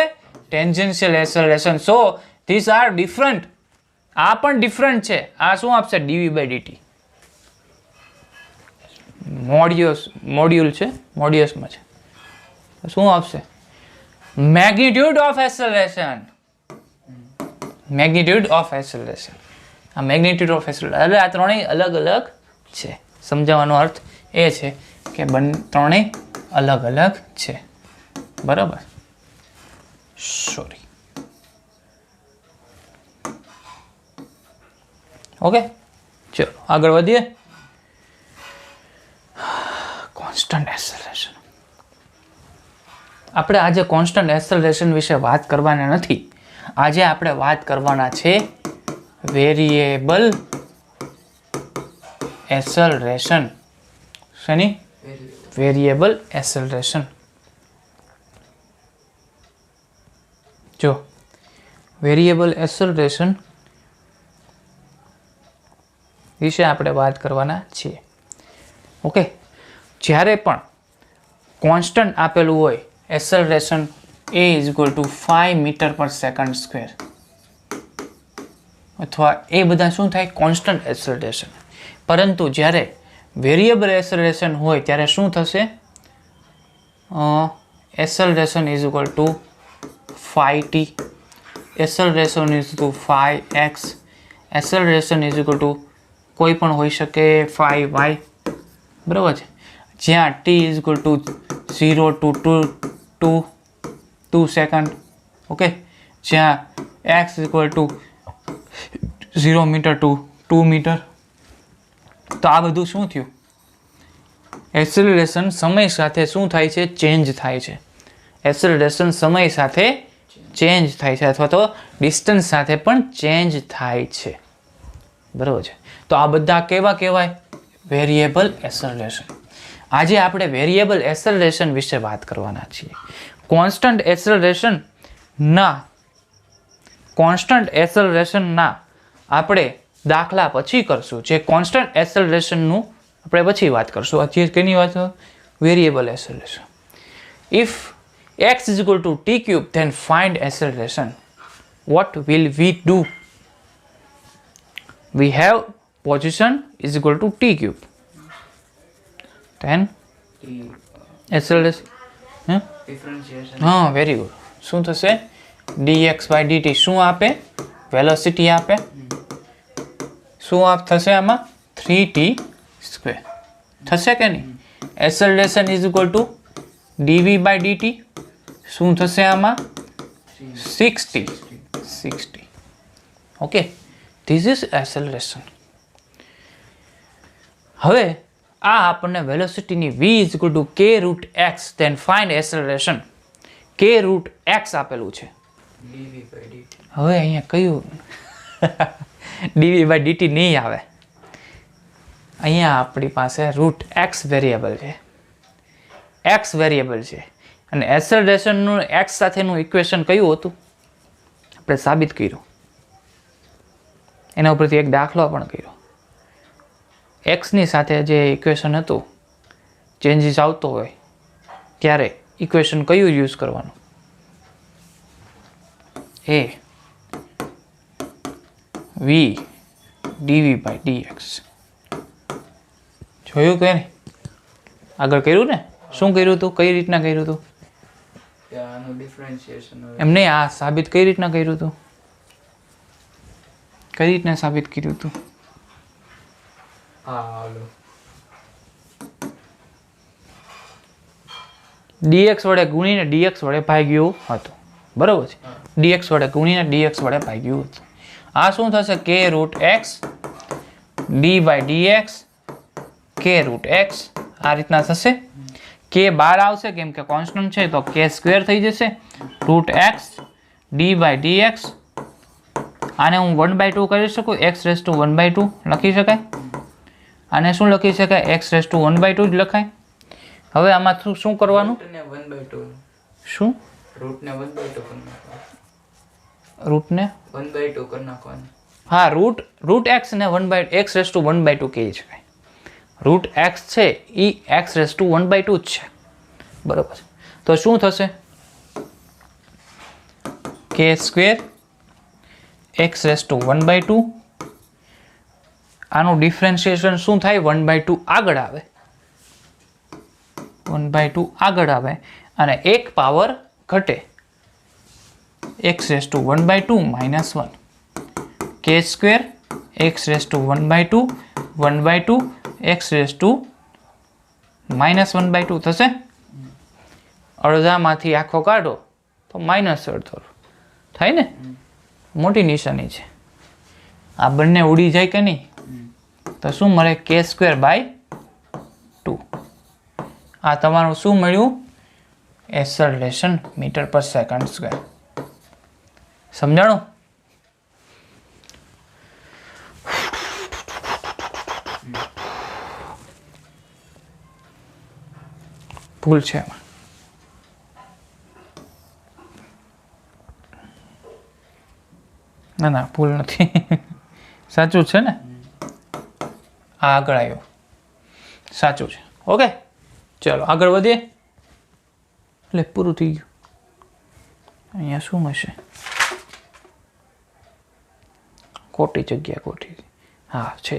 Tangential acceleration. So this are different. આ પણ ડિફરન્ટ છે. આ શું આપશે? dv/dt. મોડ્યુલ છે, મોડ્યુસમાં છે. શું આપશે? Magnitude of acceleration. Magnitude of acceleration. આ મેગ્નિટ્યુડ ઓફ એક્સેલરેશન, એટલે આ ત્રણેય અલગ અલગ છે. સમજાવવાનો અર્થ એ છે કે ત્રણેય અલગ અલગ છે, બરાબર? સોરી. ઓકે, ચલો આગળ વધીએ. Constant acceleration. આપણે આજે કોન્સ્ટન્ટ એક્સેલરેશન વિશે વાત કરવાના નથી. આજે આપણે વાત કરવાના છે વેરિયેબલ એક્સેલરેશન. શેની? Variable acceleration. જો વેરિયેબલ એક્સેલરેશન વિશે આપણે વાત કરવાના છીએ. ઓકે, જ્યારે પણ કોન્સ્ટન્ટ આપેલું હોય acceleration a is equal to 5 metre per second square, અથવા એ બધા શું થાય? Constant acceleration. પરંતુ જ્યારે વેરિયેબલ એક્સેલરેશન હોય ત્યારે શું થશે? Acceleration is equal to 5t, acceleration is to 5x, acceleration is equal to કોઈ પણ હોઈ શકે 5y, બરાબર છે? જ્યાં t is equal to 0 to 2 second. Okay, જ્યાં x is equal to 0 metre to 2 metre. તો આ બધું શું થયું? એક્સેલરેશન સમય સાથે શું થાય છે? ચેન્જ થાય છે. એક્સેલરેશન સમય સાથે ચેન્જ થાય છે, અથવા તો ડિસ્ટન્સ સાથે પણ ચેન્જ થાય છે, બરાબર છે? તો આ બધા કેવા કહેવાય? Variable acceleration. આજે આપણે વેરિયેબલ એક્સેલરેશન વિશે વાત કરવાના છીએ. કોન્સ્ટન્ટ એક્સેલરેશનના આપણે દાખલા પછી કરશું. જે કોન્સ્ટન્ટ એક્સેલરેશનનું આપણે પછી વાત કરશું. આજે કેની વાત? Variable acceleration. If x is equal to t cube, then find acceleration. What will we do? we have position is equal to t cube. Then acceleration, differentiation હા વેરી ગુડ. શું થશે? dx by dt શું આપે? વેલોસિટી આપે. શું થશે આમાં? 3t સ્ક્વેર થશે કે નહીં? Acceleration is equal to dv by dt શું થશે આમાં? 60. Okay, this is acceleration. હવે આ આપણને વેલોસિટીની v is equal to k root x, then find acceleration. k root x આપેલું છે. ડીવી બાય ડીટી હવે અહીંયા કયું dv by dt નહીં આવે. અહીંયા આપણી પાસે રૂટ x વેરિયેબલ છે. x વેરિયેબલ છે અને એસેલરેશનનું x સાથેનું ઇક્વેશન કયું હતું? આપણે સાબિત કર્યું. એના ઉપરથી એક દાખલો પણ કર્યો. એક્સની સાથે જે ઇક્વેશન હતું, ચેન્જીસ આવતો હોય ત્યારે ઇક્વેશન કયું યુઝ કરવાનું? એ વી ડીવી બાય ડીએક્સ. જોયું કે નહીં? આગળ કર્યું ને? શું કર્યું હતું? કઈ રીતના કર્યું હતું? આનું ડિફરન્શિએશન એમને આ સાબિત કઈ રીતના કર્યું હતું? કઈ રીતના સાબિત કર્યું હતું? હાલો dx વડે ગુણીને dx વડે ભાગ્યું હતું. બરોબર છે? dx વડે ગુણીને dx વડે ભાગ્યું હતું. આ શું થશે? k root x d by dx k root x આ રીતના થશે. k બહાર આવશે કેમ કે કોન્સ્ટન્ટ છે તો k સ્ક્વેર થઈ જશે. Root x d by dx આને હું 1/2 કરી શકું. x રેસ ટુ 1/2 લખી શકાય. આને શું લખી શકાય? x રેસ ટુ 1/2 જ લખાય. હવે આમાં શું કરવાનું? રૂટને 1/2 શું? રૂટને 1/2 કરી નાખવાનું. રૂટને 1/2 કરી નાખવાનું. હા, રૂટ x ને 1/x રેસ ટુ 1/2 કહી શકાય. રૂટ x છે એ x રેસ ટુ 1/2 જ છે. બરોબર. તો શું થશે? k square x raise to 1/2. આનું ડિફરન્શિએશન શું થાય? 1/2 આગળ આવે. 1/2 આગળ આવે અને એક પાવર ઘટે. x raise to 1/2 minus 1 k square x raise to 1/2 1/2 x raise to minus 1/2 થશે. અડધામાંથી આખો કાઢો તો માઇનસ અડધો થાય ને? મોટી નિશાની છે. આ બંને ઉડી જાય કે નહીં? તો શું મળે? k square by 2. આ તમારું શું મળ્યું? Acceleration meter per second square. સમજાણું? ભૂલ છે એમાં? ના ના, ભૂલ નથી. સાચું છે ને? આ આગળ આવ્યો. સાચું છે. ઓકે, ચલો આગળ વધીએ. એટલે પૂરું થઈ ગયું. અહીંયા શું હશે? ખોટી જગ્યા ખોટી. હા છે.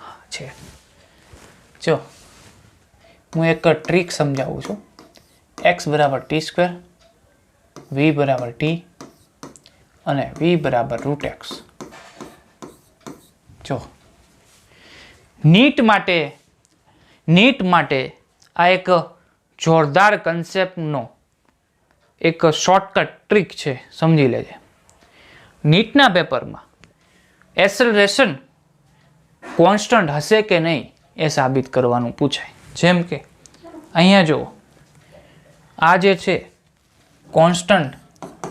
હા છે. જો હું એક ટ્રીક સમજાવું છું. x બરાબર t સ્ક્વેર, v બરાબર t અને v બરાબર રૂટ x. જો નીટ માટે આ એક જોરદાર કન્સેપ્ટનો એક શોર્ટકટ ટ્રીક છે, સમજી લેજે. નીટના પેપરમાં એસેલરેશન કોન્સ્ટન્ટ હશે કે નહીં એ સાબિત કરવાનું પૂછાય. જેમ કે અહીંયા જો આ જે છે કોન્સ્ટન્ટ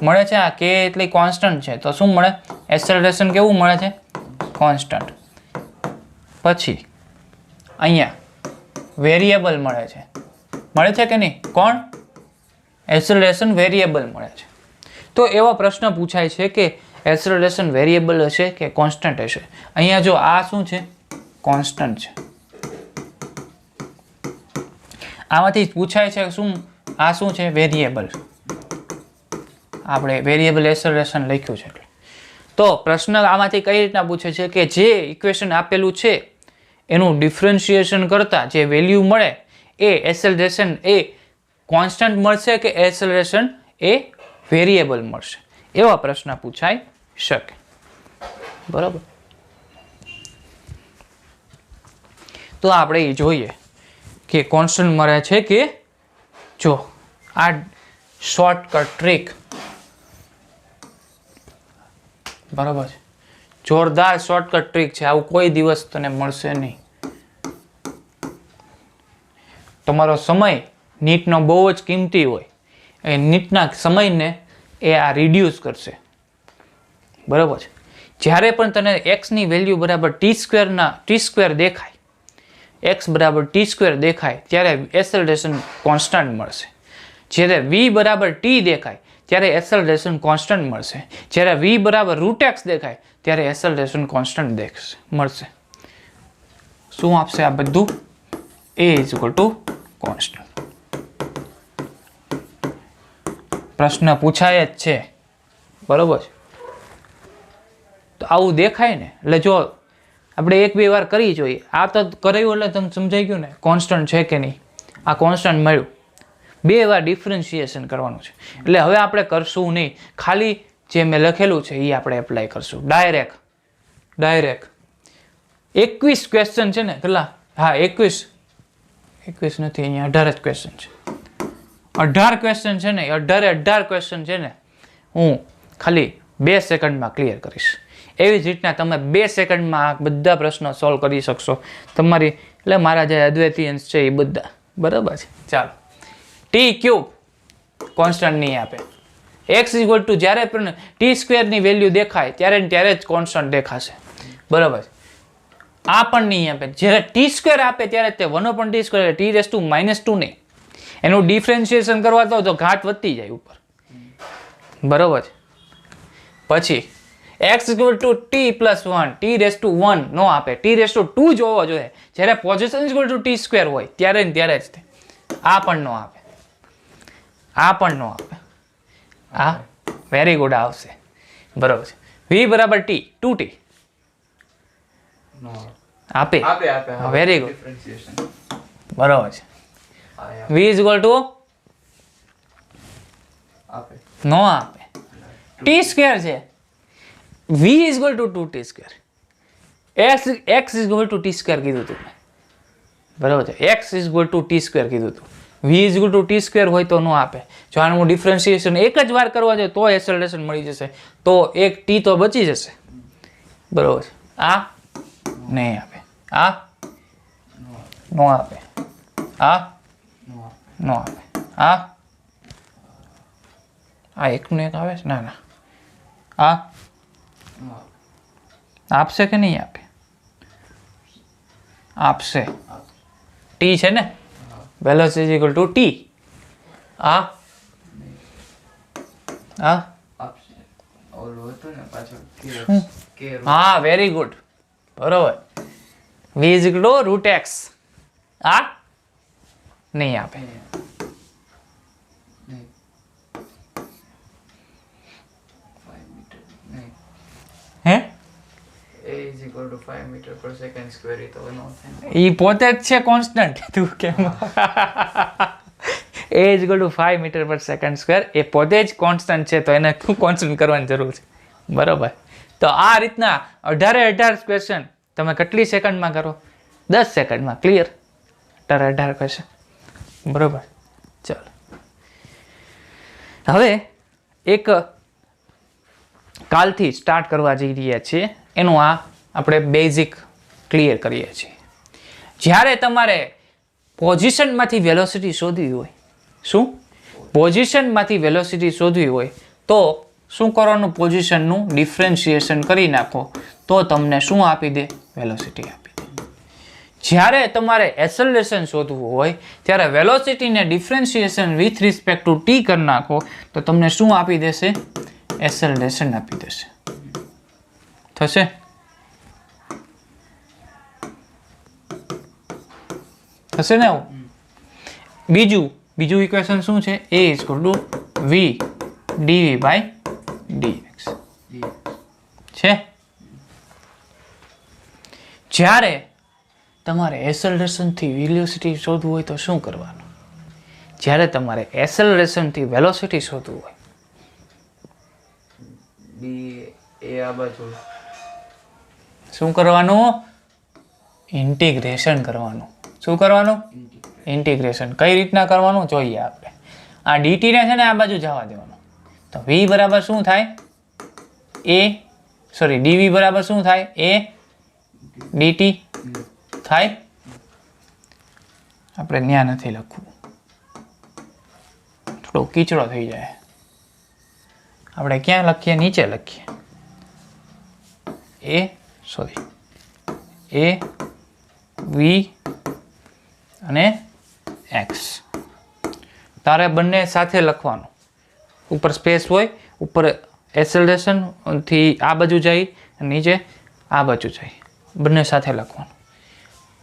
મળે છે, આ કે એટલે કોન્સ્ટન્ટ છે, તો શું મળે? એસેલરેશન કેવું મળે છે? કોન્સ્ટન્ટ. પછી અહીંયા વેરિયેબલ મળે છે કે નહીં? કોણ? એસેલરેશન વેરિયેબલ મળે છે. તો એવા પ્રશ્ન પૂછાય છે કે એસેલરેશન વેરિયેબલ હશે કે કોન્સ્ટન્ટ હશે. અહીંયા જો આ શું છે? કોન્સ્ટન્ટ છે. આમાંથી પૂછાય છે શું? આ શું છે? વેરિયેબલ. આપણે વેરિયેબલ એસેલરેશન લખ્યું છે એટલે. તો પ્રશ્ન આમાંથી કઈ રીતના પૂછે છે કે જે ઇક્વેશન આપેલું છે એનું ડિફરન્શિએશન કરતા જે વેલ્યુ મળે એ એસેલરેશન એ કોન્સ્ટન્ટ મળશે કે એસેલરેશન એ વેરિયેબલ મળશે, એવા પ્રશ્ન પૂછાઈ શકે. બરાબર. તો આપણે એ જોઈએ કે કોન્સ્ટન્ટ મળે છે કે જો આ શોર્ટકટ ટ્રીક બરાબર છે, જોરદાર શોર્ટકટ ટ્રીક છે, આવું કોઈ દિવસ તને મળશે નહીં. તમારો સમય નીટનો બહુ જ કિંમતી હોય, એ નીટના સમયને એ આ રિડ્યુસ કરશે. બરાબર છે. જ્યારે પણ તને એક્સની વેલ્યુ બરાબર ટી સ્ક્વેર દેખાય, એક્સ બરાબર ટી સ્ક્વેર દેખાય ત્યારે એસેલરેશન કોન્સ્ટન્ટ મળશે. જ્યારે વી બરાબર ટી દેખાય ત્યારે એસેલરેશન કોન્સ્ટન્ટ મળશે. જ્યારે વી બરાબર રૂટ એક્સ દેખાય ત્યારે એસેલરેશન કોન્સ્ટન્ટ મળશે. શું આપશે આ બધું? એ ઇઝ ઇક્વલ ટુ કોન્સ્ટન્ટ. પ્રશ્ન પૂછાય જ છે. બરોબર છે. તો આવું દેખાય ને, એટલે જો આપણે 1-2 વાર કરી જોઈએ. આ તો કરાયું એટલે તમને સમજાઈ ગયું ને કોન્સ્ટન્ટ છે કે નહીં. આ કોન્સ્ટન્ટ મળ્યું, 2 વાર ડિફરન્શિએશન કરવાનું છે. એટલે હવે આપણે કરશું નહીં, ખાલી જે મેં લખેલું છે એ આપણે એપ્લાય કરશું ડાયરેક્ટ. 21 ક્વેશ્ચન છે ને, કેટલા? હા 21 નથી, અહીંયા 18 જ ક્વેશ્ચન છે. 18 ક્વેશ્ચન છે ને, 18 ક્વેશ્ચન છે ને, હું ખાલી 2 સેકન્ડમાં ક્લિયર કરીશ. એવી જ રીતના તમે 2 સેકન્ડમાં બધા પ્રશ્નો સોલ્વ કરી શકશો. તમારી એટલે મારા જે અદ્વૈતિયન્સ છે એ બધા. બરાબર છે. ચાલો, ટી ક્યુબ કોન્સ્ટન્ટ નહીં આપે. એક્સ ઇક્વલ ટુ જ્યારે પણ ટી સ્ક્વેરની વેલ્યુ દેખાય ત્યારે જ કોન્સ્ટન્ટ દેખાશે. બરાબર છે. આ પણ નહીં આપે. જ્યારે ટી સ્ક્વેર આપે ત્યારે તે 1/t² t⁻² નહીં. એનું ડિફરન્શિએશન કરવા તો ઘાત વધતી જાય ઉપર. બરાબર છે. પછી x equal to t+1 t⁻1 નો આપે, t⁻2 જોવો જોઈએ. જ્યારે પોઝિશન ઇક્વલ ટુ t² હોય ત્યારે જ તે. આ પણ નો આપે, આ પણ નો આપે. આ વેરી ગુડ આવશે. બરોબર છે. v બરાબર t 2t આપે. Very good. બરોબર છે. v ઇઝ ઇક્વલ ટુ નો આપે, t² છે. v is equal two 2t². x is equal two t² કીધું હતું. બરાબર છે. x is equal two t² કીધું હતું. v is equal two t² હોય તો નો આપે. જો આનું હું ડિફરન્શિએશન એક જ વાર કરવા જોઈએ તો એસેલરેશન મળી જશે, તો એક t તો બચી જશે. બરાબર છે. આ નહીં આપે, આ નો આપે, આ નો આપે, આ એકનું એક આવે છે. ના આ આપશે કે નહીં આપે? આપશે. ટી છે ને, વેલોસિટી ઇક્વલ ટુ ટી. આ હા વેરી ગુડ. બરોબર. v is equal to root x. આ નહીં આપે. હે? ઈ પોતે જ છે કોન્સ્ટન્ટ. તું કેમ? a is equal to 5 મીટર/સેકન્ડ². એ પોતે જ કોન્સ્ટન્ટ છે તો એને શું કોન્સ્ટન્ટ કરવાની જરૂર છે? બરોબર. તો આ રીતના 18 ક્વેશ્ચન તમે કેટલી સેકન્ડમાં કરો? 10 સેકન્ડમાં ક્લિયર. 18 ક્વેશ્ચન. બરોબર. ચાલો, હવે એક કાલથી સ્ટાર્ટ કરવા જઈ રહ્યા છીએ એનું આ આપણે બેઝિક ક્લિયર કરીએ છીએ. જ્યારે તમારે પોઝિશનમાંથી વેલોસિટી શોધવી હોય, શું પોઝિશનમાંથી વેલોસિટી શોધવી હોય તો શું કરવાનું? પોઝિશનનું ડિફરન્શિએશન કરી નાખો તો તમને શું આપી દે? વેલોસિટી આપી દે. જ્યારે તમારે એસેલરેશન શોધવું હોય ત્યારે વેલોસિટીને differentiation with respect to t કરી નાખો તો તમને શું આપી દેશે? એસેલરેશન આપી દેશે. થશે? થશે ને? આવું બીજું ઇક્વેશન શું છે? a is equal two v dv/dx છે. જ્યારે તમારે એસેલરેશનથી વેલોસિટી શોધવું હોય તો શું કરવાનું? જ્યારે તમારે એસેલરેશનથી વેલોસિટી શોધવું હોય બી એ આ બાજુ શું કરવાનું? ઇન્ટિગ્રેશન કરવાનું. શું કરવાનું? ઇન્ટિગ્રેશન. કઈ રીતના કરવાનું જોઈએ આપણે. આ ડીટી ને છે ને આ બાજુ જવા દેવાનું. તો v બરાબર શું થાય? dv બરાબર શું થાય? a dt થાય. આપણે ત્યાં નથી લખવું, થોડો કીચડો થઈ જાય. આપણે ક્યાં લખીએ? નીચે લખીએ. a v અને x. તારે બંને સાથે લખવાનું. ઉપર સ્પેસ હોય, ઉપર એસેલરેશન થી આ બાજુ જાય, નીચે આ બાજુ જાય, બંને સાથે લખવાનું.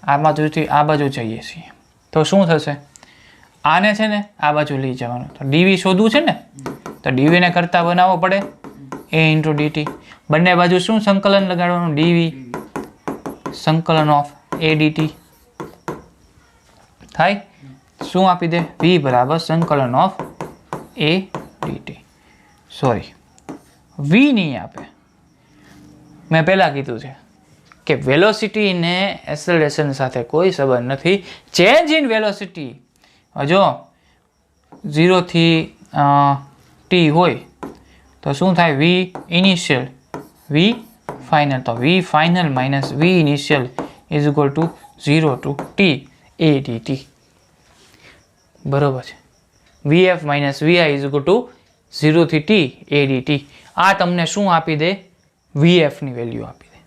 આ બાજુથી આ બાજુ જઈએ છીએ તો શું થશે? આને છે ને આ બાજુ લઈ જવાનું. તો dv શોધવું છે ને, તો dv ને કરતા બનાવવો પડે a ઇન્ટુ dt. બંને બાજુ શું સંકલન લગાડવાનું? dv સંકલન ઓફ a dt થાય. શું આપી દે? v બરાબર સંકલન of a dt. Sorry, v નહીં આપે. મેં પહેલા કીધું છે કે વેલોસિટી ને એસેલરેશન સાથે કોઈ સંબંધ નથી. ચેન્જ ઇન વેલોસિટી જો 0 થી t હોય તો શું થાય? v initial v final. તો v final minus v initial is equal to 0 to t a dt. બરોબર છે. vf minus vi is equal to 0 થી t a dt. આ તમને શું આપી દે? vf ની વેલ્યુ આપી દે.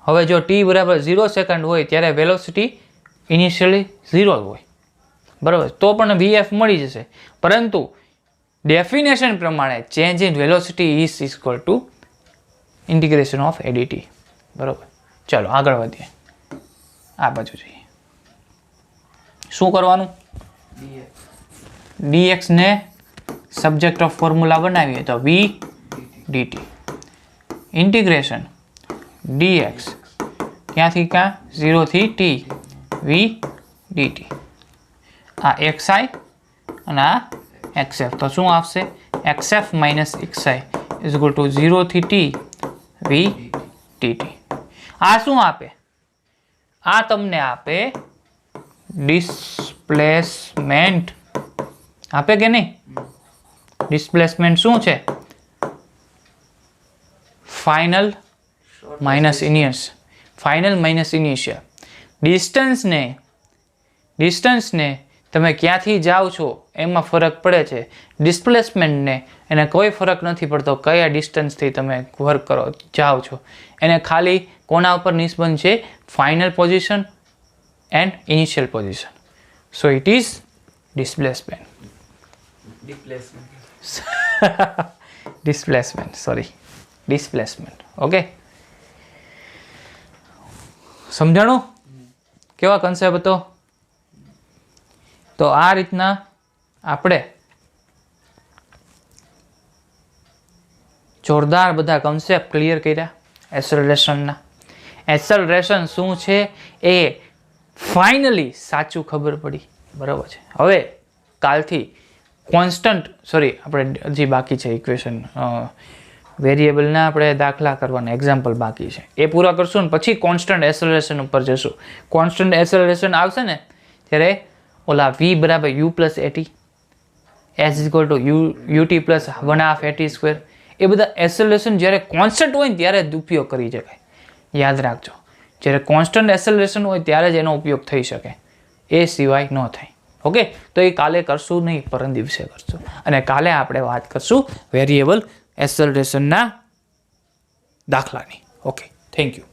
હવે જો t બરાબર 0 સેકન્ડ હોય ત્યારે વેલોસિટી ઇનિશિયલી 0 હોય, બરાબર, તો પણ vf મળી જશે. પરંતુ ડેફિનેશન પ્રમાણે change in velocity is equal two integration of a dt. બરાબર. ચાલો આગળ વધીએ. આ બાજુ જઈએ. શું કરવાનું? dx ને સબ્જેક્ટ ઓફ ફોર્મ્યુલા બનાવીએ તો v dt ઇન્ટિગ્રેશન dx ક્યાંથી ક્યાં? 0 થી t v dt. આ xi અને આ xf. તો શું આવશે? xf minus xi is equal to 0 થી t v dt. આ શું આપે? આ તમને આપે ડિસ્પ્લેસમેન્ટ. આપે કે નહીં? ડિસ્પ્લેસમેન્ટ શું છે? Final minus initial. Final minus initial. ડિસ્ટન્સને તમે ક્યાંથી જાઓ છો એમાં ફરક પડે છે. ડિસ્પ્લેસમેન્ટને એને કોઈ ફરક નથી પડતો કયા ડિસ્ટન્સથી તમે વર્ક કરો જાઓ છો. એને ખાલી કોના ઉપર નિષ્બંધ છે? Final position and initial position. So it is displacement. Displacement. Okay, સમજાણું? કેવા કન્સેપ્ટ હતો? તો આ રીતના આપણે જોરદાર બધા કન્સેપ્ટ ક્લિયર કર્યા એસેલરેશનના. એસેલરેશન શું છે એ ફાઇનલી સાચું ખબર પડી. બરાબર છે. હવે કાલથી કોન્સ્ટન્ટ, આપણે હજી બાકી છે ઇક્વેશન, વેરિયેબલના આપણે દાખલા કરવાના એક્ઝામ્પલ બાકી છે, એ પૂરા કરશું ને પછી કોન્સ્ટન્ટ એસેલરેશન ઉપર જશું. કોન્સ્ટન્ટ એસેલરેશન આવશે ને ત્યારે ઓલા v બરાબર u plus at s equal to ut plus 1/2 at square, એ બધા એસેલરેશન જ્યારે કોન્સ્ટન્ટ હોય ને ત્યારે જ ઉપયોગ કરી શકાય. યાદ રાખજો, જ્યારે કોન્સ્ટન્ટ એસેલરેશન હોય ત્યારે જ એનો ઉપયોગ થઈ શકે, એ સિવાય ન થાય. ઓકે, તો એ કાલે કરશું નહીં, પરમ દિવસે કરશું. અને કાલે આપણે વાત કરશું વેરિયેબલ એસેલરેશનના દાખલાની. Okay, thank you.